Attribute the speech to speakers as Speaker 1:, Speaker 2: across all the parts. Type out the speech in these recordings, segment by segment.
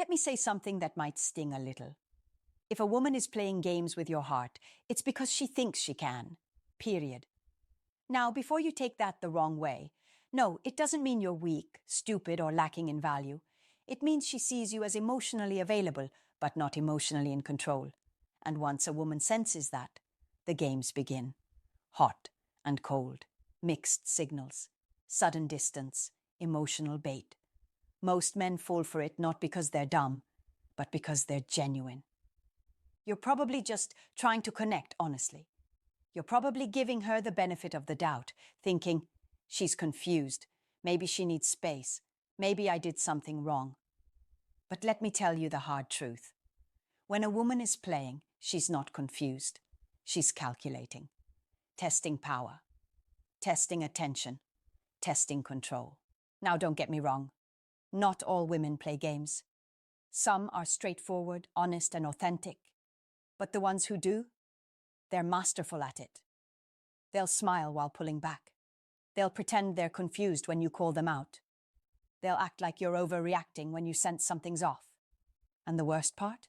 Speaker 1: Let me say something that might sting a little. If a woman is playing games with your heart, it's because she thinks she can. Period. Now, before you take that the wrong way, no, it doesn't mean you're weak, stupid, or lacking in value. It means she sees you as emotionally available, but not emotionally in control. And once a woman senses that, the games begin. Hot and cold, mixed signals, sudden distance, emotional bait. Most men fall for it not because they're dumb, but because they're genuine. You're probably just trying to connect honestly. You're probably giving her the benefit of the doubt, thinking, she's confused, maybe she needs space, maybe I did something wrong. But let me tell you the hard truth. When a woman is playing, she's not confused. She's calculating, testing power, testing attention, testing control. Now, don't get me wrong. Not all women play games. Some are straightforward, honest, and authentic. But the ones who do, they're masterful at it. They'll smile while pulling back. They'll pretend they're confused when you call them out. They'll act like you're overreacting when you sense something's off. And the worst part?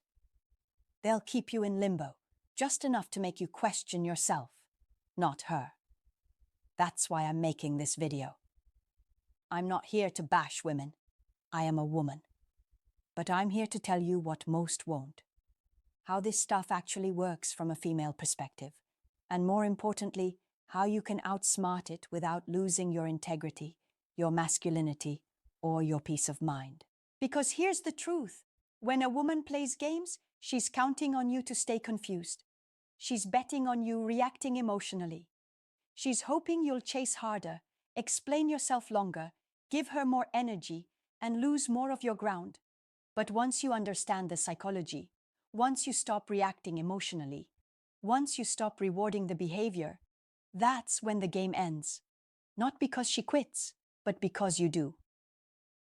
Speaker 1: They'll keep you in limbo, just enough to make you question yourself, not her. That's why I'm making this video. I'm not here to bash women. I am a woman. But I'm here to tell you what most won't. How this stuff actually works from a female perspective. And more importantly, how you can outsmart it without losing your integrity, your masculinity, or your peace of mind. Because here's the truth. When a woman plays games, she's counting on you to stay confused. She's betting on you reacting emotionally. She's hoping you'll chase harder, explain yourself longer, give her more energy, and lose more of your ground. But once you understand the psychology, once you stop reacting emotionally, once you stop rewarding the behavior, that's when the game ends. Not because she quits, but because you do.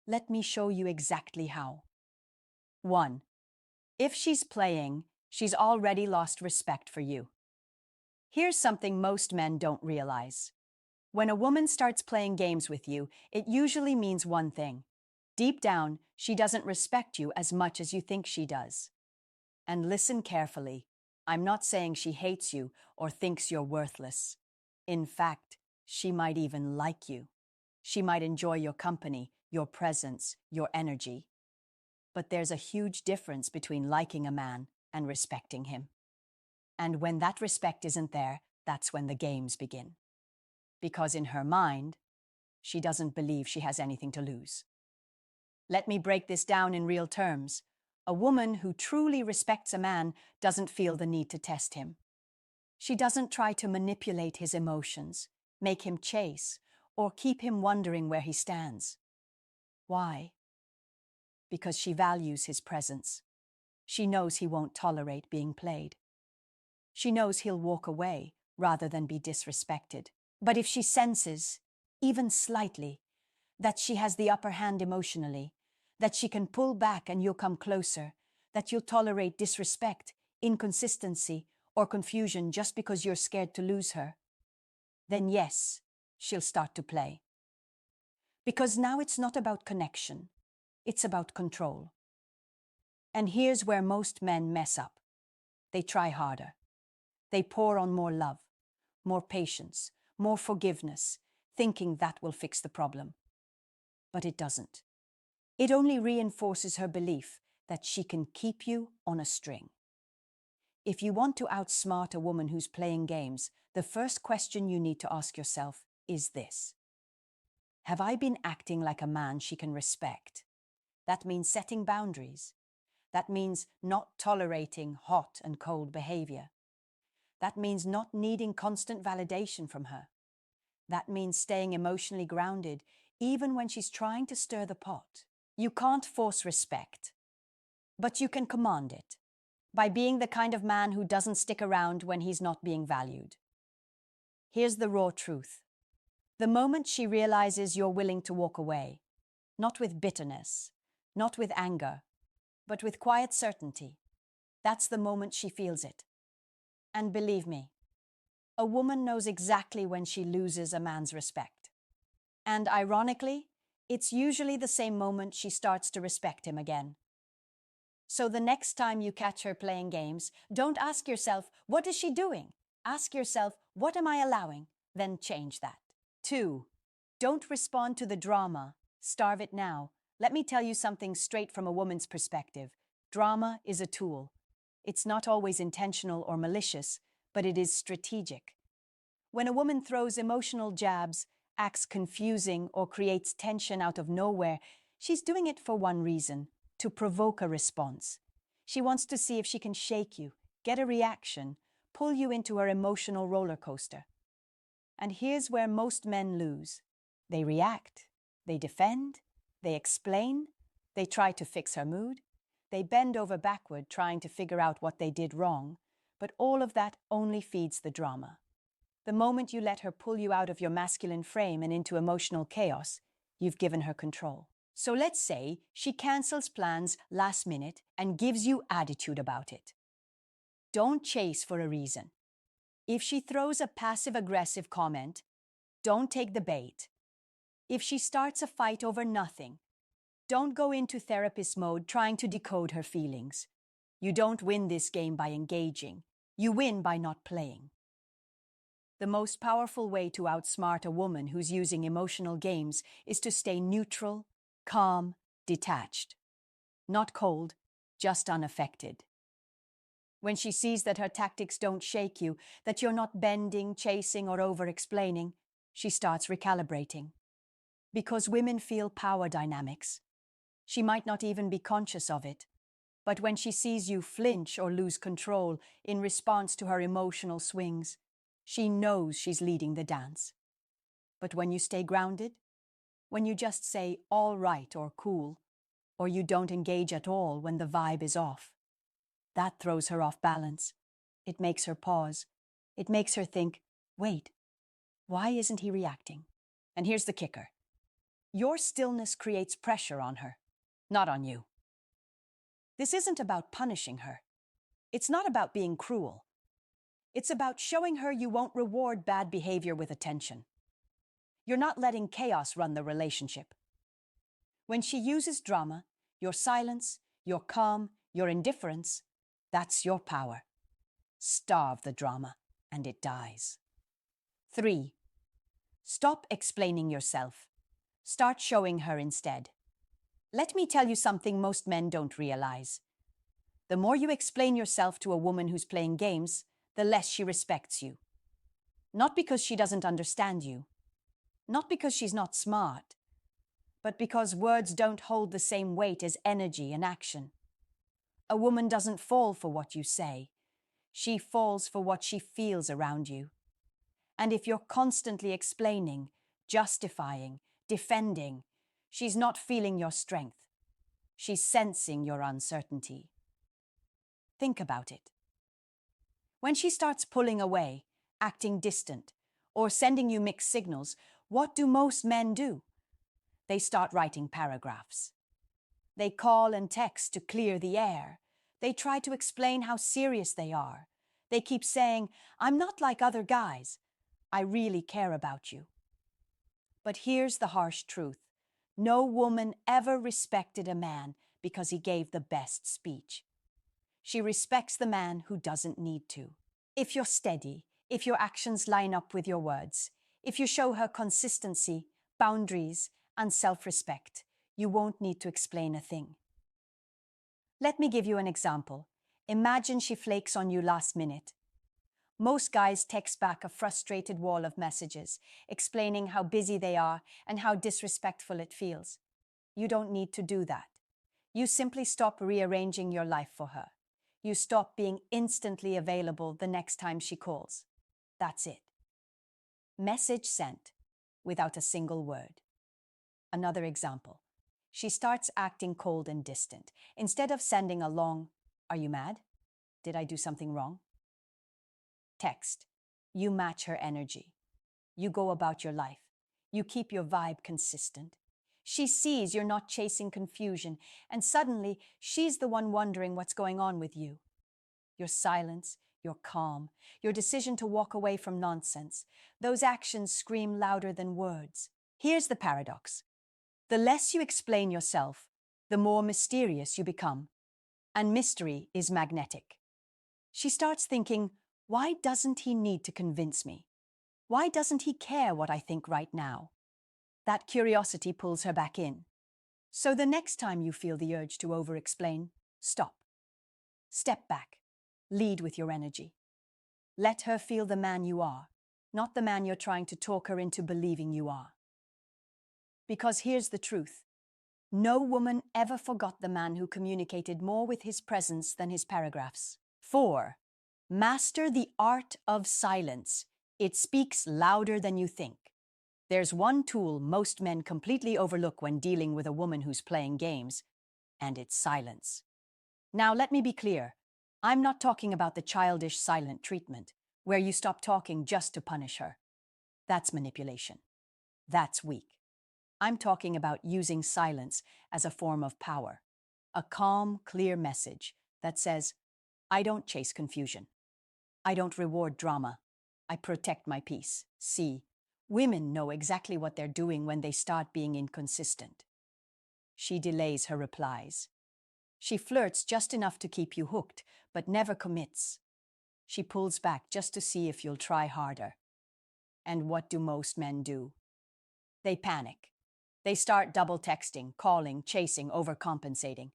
Speaker 1: Let me show you exactly how. 1. If she's playing, she's already lost respect for you. Here's something most men don't realize. When a woman starts playing games with you, it usually means one thing. Deep down, she doesn't respect you as much as you think she does. And listen carefully. I'm not saying she hates you or thinks you're worthless. In fact, she might even like you. She might enjoy your company, your presence, your energy. But there's a huge difference between liking a man and respecting him. And when that respect isn't there, that's when the games begin. Because in her mind, she doesn't believe she has anything to lose. Let me break this down in real terms. A woman who truly respects a man doesn't feel the need to test him. She doesn't try to manipulate his emotions, make him chase, or keep him wondering where he stands. Why? Because she values his presence. She knows he won't tolerate being played. She knows he'll walk away rather than be disrespected. But if she senses, even slightly, that she has the upper hand emotionally, that she can pull back and you'll come closer, that you'll tolerate disrespect, inconsistency, or confusion just because you're scared to lose her, then yes, she'll start to play. Because now it's not about connection, it's about control. And here's where most men mess up. They try harder. They pour on more love, more patience, more forgiveness, thinking that will fix the problem. But it doesn't. It only reinforces her belief that she can keep you on a string. If you want to outsmart a woman who's playing games, the first question you need to ask yourself is this. Have I been acting like a man she can respect? That means setting boundaries. That means not tolerating hot and cold behavior. That means not needing constant validation from her. That means staying emotionally grounded even when she's trying to stir the pot. You can't force respect, but you can command it by being the kind of man who doesn't stick around when he's not being valued. Here's the raw truth. The moment she realizes you're willing to walk away, not with bitterness, not with anger, but with quiet certainty, that's the moment she feels it. And believe me, a woman knows exactly when she loses a man's respect. And ironically, it's usually the same moment she starts to respect him again. So the next time you catch her playing games, don't ask yourself, what is she doing? Ask yourself, what am I allowing? Then change that. 2. Don't respond to the drama. Starve it now. Let me tell you something straight from a woman's perspective. Drama is a tool. It's not always intentional or malicious, but it is strategic. When a woman throws emotional jabs, acts confusing, or creates tension out of nowhere, she's doing it for one reason: to provoke a response. She wants to see if she can shake you, get a reaction, pull you into her emotional roller coaster. And here's where most men lose. They react, they defend, they explain, they try to fix her mood, they bend over backward trying to figure out what they did wrong, but all of that only feeds the drama. The moment you let her pull you out of your masculine frame and into emotional chaos, you've given her control. So let's say she cancels plans last minute and gives you attitude about it. Don't chase for a reason. If she throws a passive-aggressive comment, don't take the bait. If she starts a fight over nothing, don't go into therapist mode trying to decode her feelings. You don't win this game by engaging. You win by not playing. The most powerful way to outsmart a woman who's using emotional games is to stay neutral, calm, detached. Not cold, just unaffected. When she sees that her tactics don't shake you, that you're not bending, chasing, or over-explaining, she starts recalibrating. Because women feel power dynamics. She might not even be conscious of it, but when she sees you flinch or lose control in response to her emotional swings, she knows she's leading the dance. But when you stay grounded, when you just say all right or cool, or you don't engage at all when the vibe is off, that throws her off balance. It makes her pause. It makes her think, wait, why isn't he reacting? And here's the kicker. Your stillness creates pressure on her, not on you. This isn't about punishing her. It's not about being cruel. It's about showing her you won't reward bad behavior with attention. You're not letting chaos run the relationship. When she uses drama, your silence, your calm, your indifference, that's your power. Starve the drama, and it dies. 3. Stop explaining yourself. Start showing her instead. Let me tell you something most men don't realize. The more you explain yourself to a woman who's playing games, the less she respects you. Not because she doesn't understand you, not because she's not smart, but because words don't hold the same weight as energy and action. A woman doesn't fall for what you say. She falls for what she feels around you. And if you're constantly explaining, justifying, defending, she's not feeling your strength. She's sensing your uncertainty. Think about it. When she starts pulling away, acting distant, or sending you mixed signals, what do most men do? They start writing paragraphs. They call and text to clear the air. They try to explain how serious they are. They keep saying, I'm not like other guys. I really care about you. But here's the harsh truth. No woman ever respected a man because he gave the best speech. She respects the man who doesn't need to. If you're steady, if your actions line up with your words, if you show her consistency, boundaries, and self-respect, you won't need to explain a thing. Let me give you an example. Imagine she flakes on you last minute. Most guys text back a frustrated wall of messages, explaining how busy they are and how disrespectful it feels. You don't need to do that. You simply stop rearranging your life for her. You stop being instantly available the next time she calls. That's it. Message sent, without a single word. Another example. She starts acting cold and distant. Instead of sending a long, "Are you mad? Did I do something wrong?" text, you match her energy. You go about your life. You keep your vibe consistent. She sees you're not chasing confusion, and suddenly she's the one wondering what's going on with you. Your silence, your calm, your decision to walk away from nonsense, those actions scream louder than words. Here's the paradox. The less you explain yourself, the more mysterious you become. And mystery is magnetic. She starts thinking, why doesn't he need to convince me? Why doesn't he care what I think right now? That curiosity pulls her back in. So the next time you feel the urge to over-explain, stop. Step back. Lead with your energy. Let her feel the man you are, not the man you're trying to talk her into believing you are. Because here's the truth. No woman ever forgot the man who communicated more with his presence than his paragraphs. 4. Master the art of silence. It speaks louder than you think. There's one tool most men completely overlook when dealing with a woman who's playing games, and it's silence. Now, let me be clear. I'm not talking about the childish silent treatment, where you stop talking just to punish her. That's manipulation. That's weak. I'm talking about using silence as a form of power. A calm, clear message that says, I don't chase confusion. I don't reward drama. I protect my peace. See, women know exactly what they're doing when they start being inconsistent. She delays her replies. She flirts just enough to keep you hooked, but never commits. She pulls back just to see if you'll try harder. And what do most men do? They panic. They start double texting, calling, chasing, overcompensating.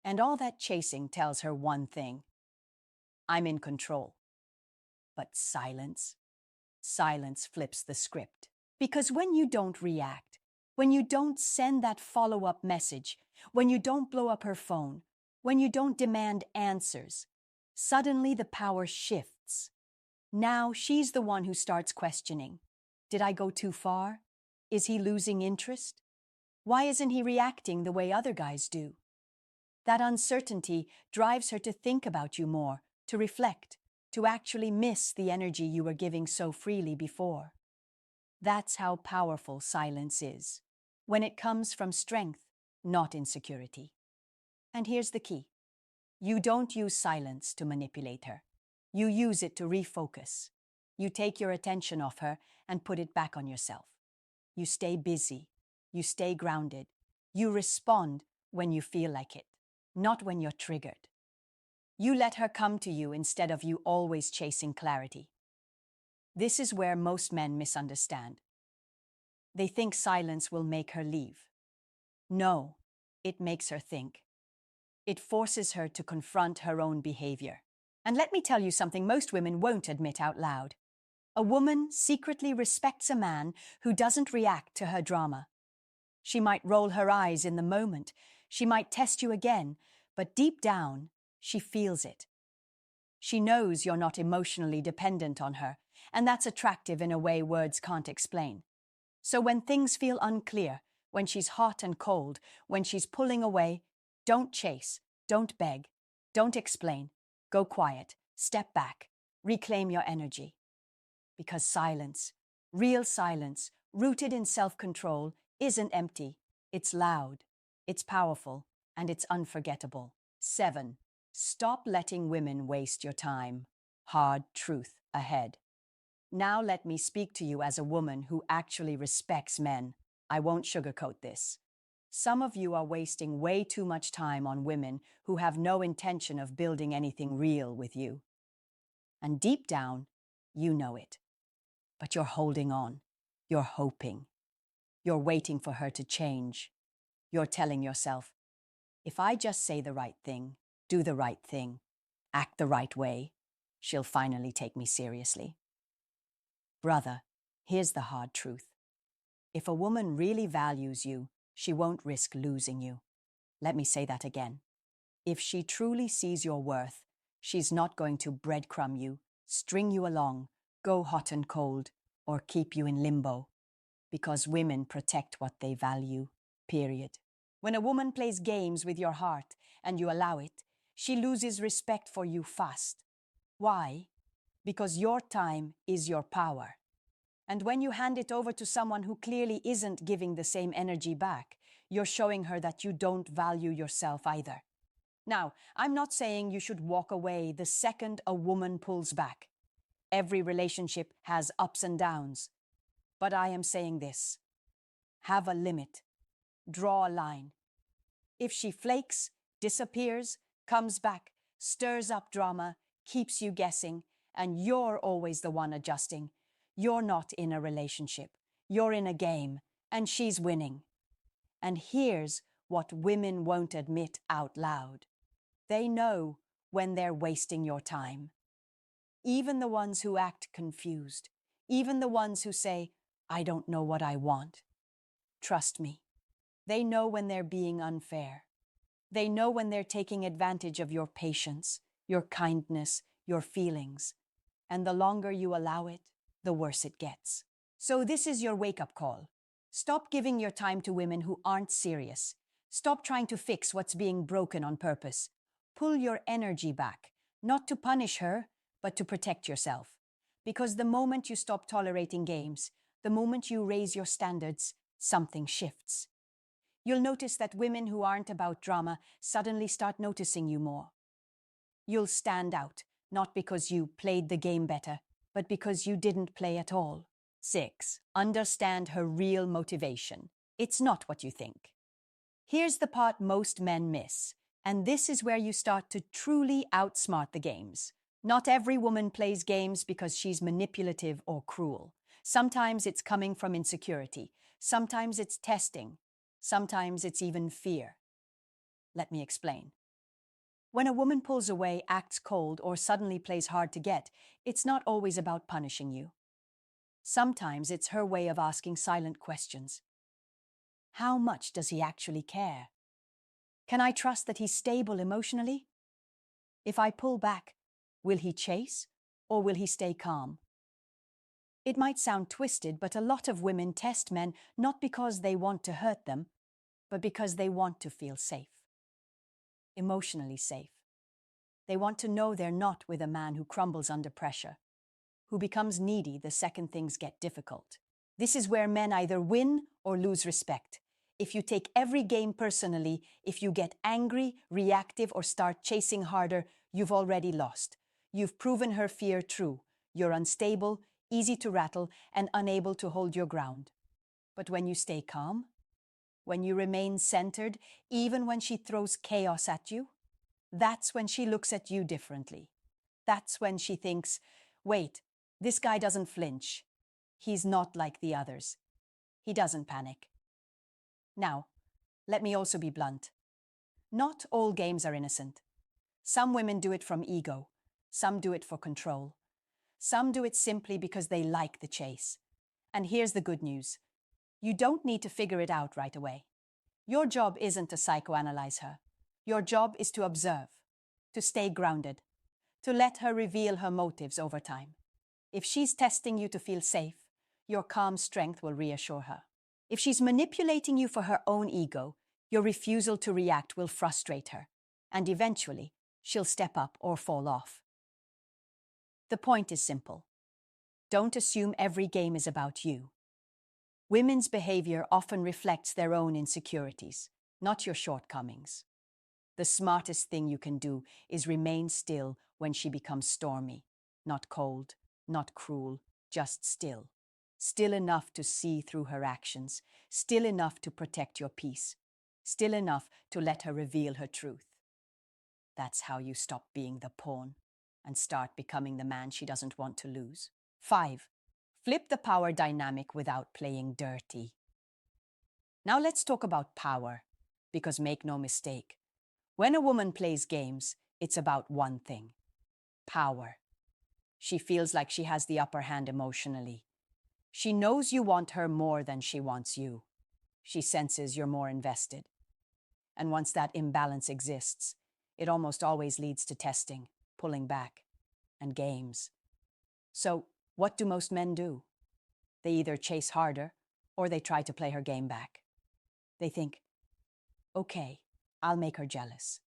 Speaker 1: And all that chasing tells her one thing. I'm in control. But silence flips the script. Because when you don't react, when you don't send that follow-up message, when you don't blow up her phone, when you don't demand answers, suddenly the power shifts. Now she's the one who starts questioning. Did I go too far? Is he losing interest? Why isn't he reacting the way other guys do? That uncertainty drives her to think about you more, to reflect, to actually miss the energy you were giving so freely before. That's how powerful silence is, when it comes from strength, not insecurity. And here's the key. You don't use silence to manipulate her. You use it to refocus. You take your attention off her and put it back on yourself. You stay busy. You stay grounded. You respond when you feel like it, not when you're triggered. You let her come to you instead of you always chasing clarity. This is where most men misunderstand. They think silence will make her leave. No, it makes her think. It forces her to confront her own behavior. And let me tell you something most women won't admit out loud. A woman secretly respects a man who doesn't react to her drama. She might roll her eyes in the moment. She might test you again, but deep down, she feels it. She knows you're not emotionally dependent on her, and that's attractive in a way words can't explain. So when things feel unclear, when she's hot and cold, when she's pulling away, don't chase, don't beg, don't explain. Go quiet, step back, reclaim your energy. Because silence, real silence, rooted in self-control, isn't empty. It's loud, it's powerful, and it's unforgettable. 7. Stop letting women waste your time. Hard truth ahead. Now let me speak to you as a woman who actually respects men. I won't sugarcoat this. Some of you are wasting way too much time on women who have no intention of building anything real with you. And deep down, you know it. But you're holding on. You're hoping. You're waiting for her to change. You're telling yourself, if I just say the right thing, do the right thing, act the right way, she'll finally take me seriously. Brother, here's the hard truth. If a woman really values you, she won't risk losing you. Let me say that again. If she truly sees your worth, she's not going to breadcrumb you, string you along, go hot and cold, or keep you in limbo. Because women protect what they value, period. When a woman plays games with your heart and you allow it, she loses respect for you fast. Why? Because your time is your power. And when you hand it over to someone who clearly isn't giving the same energy back, you're showing her that you don't value yourself either. Now, I'm not saying you should walk away the second a woman pulls back. Every relationship has ups and downs. But I am saying this. Have a limit. Draw a line. If she flakes, disappears, comes back, stirs up drama, keeps you guessing, and you're always the one adjusting. You're not in a relationship. You're in a game, and she's winning. And here's what women won't admit out loud. They know when they're wasting your time. Even the ones who act confused. Even the ones who say, I don't know what I want. Trust me, they know when they're being unfair. They know when they're taking advantage of your patience, your kindness, your feelings. And the longer you allow it, the worse it gets. So this is your wake-up call. Stop giving your time to women who aren't serious. Stop trying to fix what's being broken on purpose. Pull your energy back, not to punish her, but to protect yourself. Because the moment you stop tolerating games, the moment you raise your standards, something shifts. You'll notice that women who aren't about drama suddenly start noticing you more. You'll stand out, not because you played the game better, but because you didn't play at all. 6. Understand her real motivation. It's not what you think. Here's the part most men miss, and this is where you start to truly outsmart the games. Not every woman plays games because she's manipulative or cruel. Sometimes it's coming from insecurity. Sometimes it's testing. Sometimes it's even fear. Let me explain. When a woman pulls away, acts cold, or suddenly plays hard to get, it's not always about punishing you. Sometimes it's her way of asking silent questions. How much does he actually care? Can I trust that he's stable emotionally? If I pull back, will he chase or will he stay calm? It might sound twisted, but a lot of women test men not because they want to hurt them, but because they want to feel safe. Emotionally safe. They want to know they're not with a man who crumbles under pressure, who becomes needy the second things get difficult. This is where men either win or lose respect. If you take every game personally, if you get angry, reactive, or start chasing harder, you've already lost. You've proven her fear true. You're unstable, easy to rattle, and unable to hold your ground. But when you stay calm, when you remain centered, even when she throws chaos at you, that's when she looks at you differently. That's when she thinks, wait, this guy doesn't flinch. He's not like the others. He doesn't panic. Now, let me also be blunt. Not all games are innocent. Some women do it from ego. Some do it for control. Some do it simply because they like the chase. And here's the good news. You don't need to figure it out right away. Your job isn't to psychoanalyze her. Your job is to observe, to stay grounded, to let her reveal her motives over time. If she's testing you to feel safe, your calm strength will reassure her. If she's manipulating you for her own ego, your refusal to react will frustrate her, and eventually, she'll step up or fall off. The point is simple. Don't assume every game is about you. Women's behavior often reflects their own insecurities, not your shortcomings. The smartest thing you can do is remain still when she becomes stormy, not cold, not cruel, just still. Still enough to see through her actions, still enough to protect your peace, still enough to let her reveal her truth. That's how you stop being the pawn and start becoming the man she doesn't want to lose. 5. Flip the power dynamic without playing dirty. Now let's talk about power, because make no mistake, when a woman plays games, it's about one thing: power. She feels like she has the upper hand emotionally. She knows you want her more than she wants you. She senses you're more invested. And once that imbalance exists, it almost always leads to testing, pulling back, and games. So, what do most men do? They either chase harder or they try to play her game back. They think, okay, I'll make her jealous.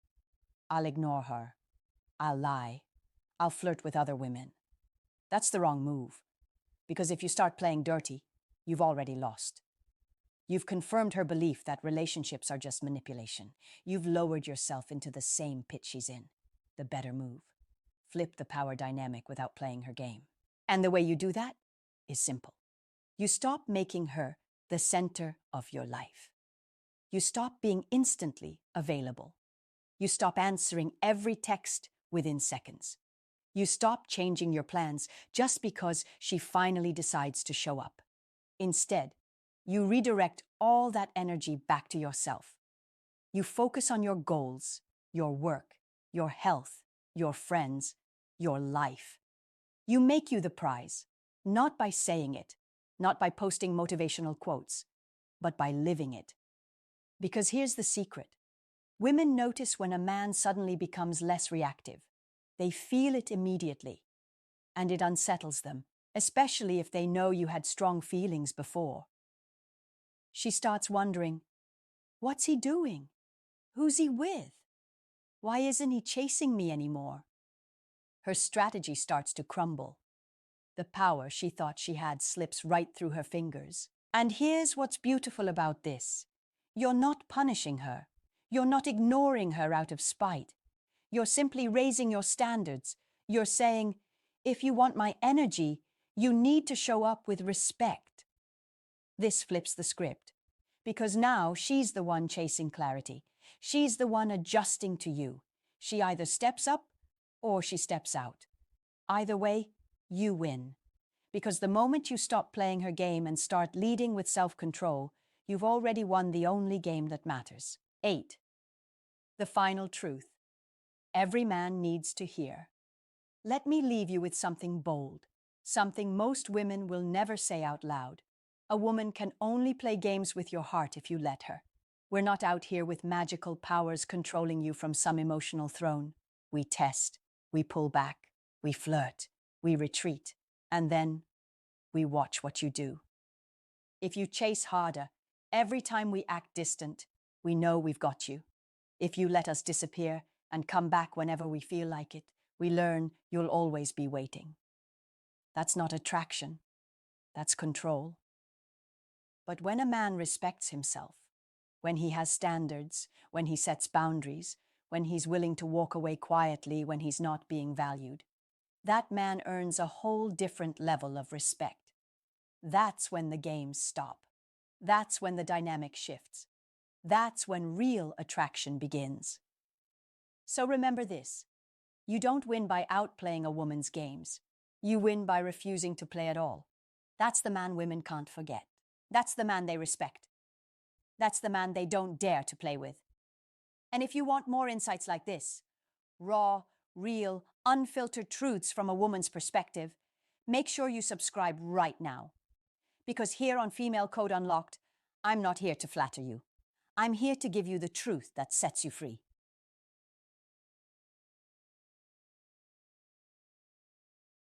Speaker 1: I'll ignore her. I'll lie. I'll flirt with other women. That's the wrong move, because if you start playing dirty, you've already lost. You've confirmed her belief that relationships are just manipulation. You've lowered yourself into the same pit she's in. The better move: flip the power dynamic without playing her game. And the way you do that is simple. You stop making her the center of your life. You stop being instantly available. You stop answering every text within seconds. You stop changing your plans just because she finally decides to show up. Instead, you redirect all that energy back to yourself. You focus on your goals, your work, your health, your friends, your life. You make you the prize, not by saying it, not by posting motivational quotes, but by living it. Because here's the secret. Women notice when a man suddenly becomes less reactive. They feel it immediately, and it unsettles them, especially if they know you had strong feelings before. She starts wondering, what's he doing? Who's he with? Why isn't he chasing me anymore? Her strategy starts to crumble. The power she thought she had slips right through her fingers. And here's what's beautiful about this. You're not punishing her. You're not ignoring her out of spite. You're simply raising your standards. You're saying, if you want my energy, you need to show up with respect. This flips the script, because now she's the one chasing clarity. She's the one adjusting to you. She either steps up or she steps out. Either way, you win. Because the moment you stop playing her game and start leading with self-control, you've already won the only game that matters. 8. The final truth. Every man needs to hear. Let me leave you with something bold, something most women will never say out loud. A woman can only play games with your heart if you let her. We're not out here with magical powers controlling you from some emotional throne. We test, we pull back, we flirt, we retreat, and then we watch what you do. If you chase harder, every time we act distant, we know we've got you. If you let us disappear and come back whenever we feel like it, we learn you'll always be waiting. That's not attraction, that's control. But when a man respects himself, when he has standards, when he sets boundaries, when he's willing to walk away quietly when he's not being valued, that man earns a whole different level of respect. That's when the games stop. That's when the dynamic shifts. That's when real attraction begins. So remember this. You don't win by outplaying a woman's games. You win by refusing to play at all. That's the man women can't forget. That's the man they respect. That's the man they don't dare to play with. And if you want more insights like this, raw, real, unfiltered truths from a woman's perspective, make sure you subscribe right now. Because here on Female Code Unlocked, I'm not here to flatter you. I'm here to give you the truth that sets you free.